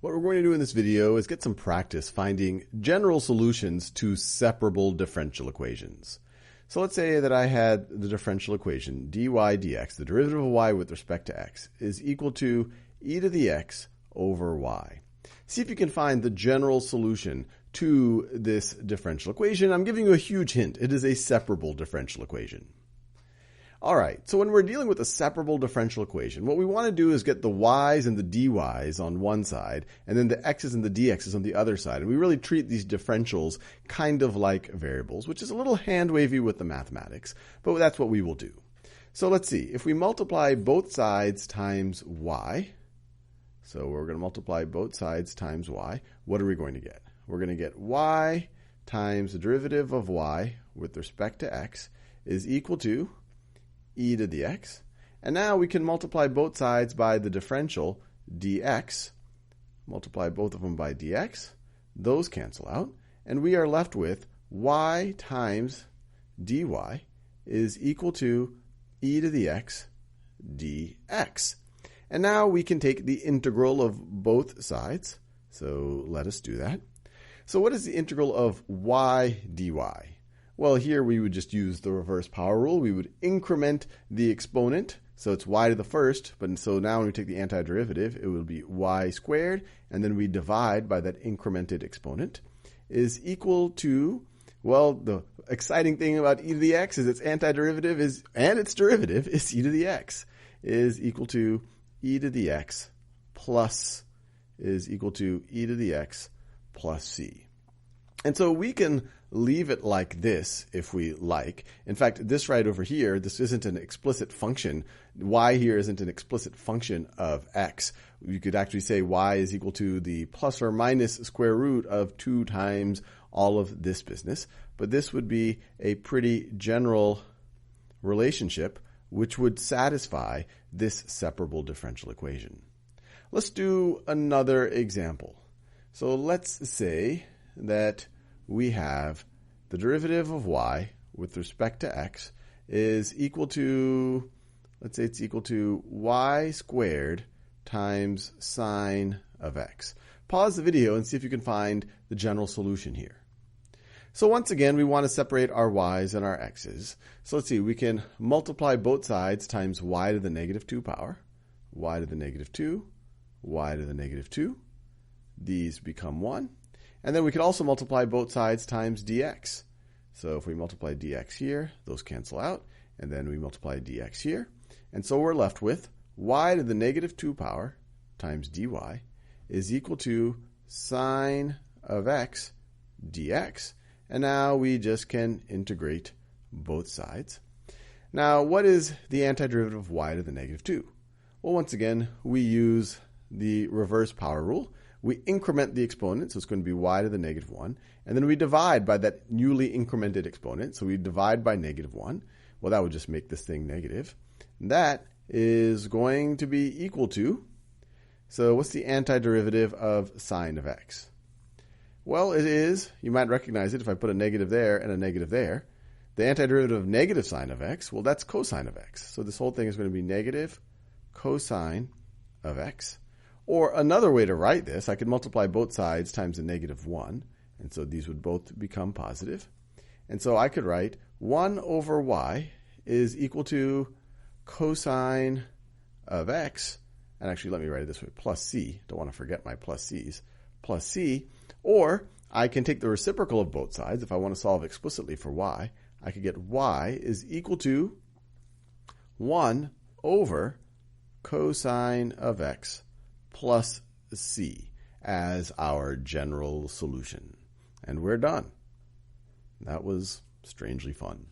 What we're going to do in this video is get some practice finding general solutions to separable differential equations. So let's say that I had the differential equation dy dx, the derivative of y with respect to x, is equal to e to the x over y. See if you can find the general solution to this differential equation. I'm giving you a huge hint. It is a separable differential equation. All right, so when we're dealing with a separable differential equation, what we want to do is get the y's and the dy's on one side, and then the x's and the dx's on the other side. And we really treat these differentials kind of like variables, which is a little hand-wavy with the mathematics, but that's what we will do. So let's see. If we multiply both sides times y, so we're going to multiply both sides times y, what are we going to get? We're going to get y times the derivative of y with respect to x is equal to e to the x. And now we can multiply both sides by the differential dx. Multiply both of them by dx. Those cancel out. And we are left with y times dy is equal to e to the x dx. And now we can take the integral of both sides. So let us do that. So what is the integral of y dy? Well, here we would just use the reverse power rule. We would increment the exponent, so it's y to the first, but so now when we take the antiderivative, it will be y squared, and then we divide by that incremented exponent, is equal to, well, the exciting thing about e to the x is its antiderivative is, and its derivative is e to the x, is equal to e to the x plus, is equal to e to the x plus c. And so we can leave it like this if we like. In fact, this right over here, this isn't an explicit function. Y here isn't an explicit function of x. You could actually say y is equal to the plus or minus square root of 2 times all of this business. But this would be a pretty general relationship which would satisfy this separable differential equation. Let's do another example. So let's say that we have the derivative of y with respect to x is equal to, let's say it's equal to y squared times sine of x. Pause the video and see if you can find the general solution here. So once again, we want to separate our y's and our x's. So let's see, we can multiply both sides times y to the negative 2 power, y to the negative 2, y to the negative 2. These become 1. And then we could also multiply both sides times dx. So if we multiply dx here, those cancel out. And then we multiply dx here. And so we're left with y to the negative 2 power times dy is equal to sine of x dx. And now we just can integrate both sides. Now, what is the antiderivative of y to the negative 2? Well, once again, we use the reverse power rule. We increment the exponent, so it's going to be y to the negative 1. And then we divide by that newly incremented exponent. So we divide by negative 1. Well, that would just make this thing negative. And that is going to be equal to, so what's the antiderivative of sine of x? Well, it is, you might recognize it if I put a negative there and a negative there. The antiderivative of negative sine of x, well, that's cosine of x. So this whole thing is going to be negative cosine of x. Or another way to write this, I could multiply both sides times a negative 1. And so these would both become positive. And so I could write 1 over y is equal to cosine of x. And actually, let me write it this way, plus c. Don't want to forget my plus c's. Plus c. Or I can take the reciprocal of both sides. If I want to solve explicitly for y, I could get y is equal to 1 over cosine of x plus c as our general solution. And we're done. That was strangely fun.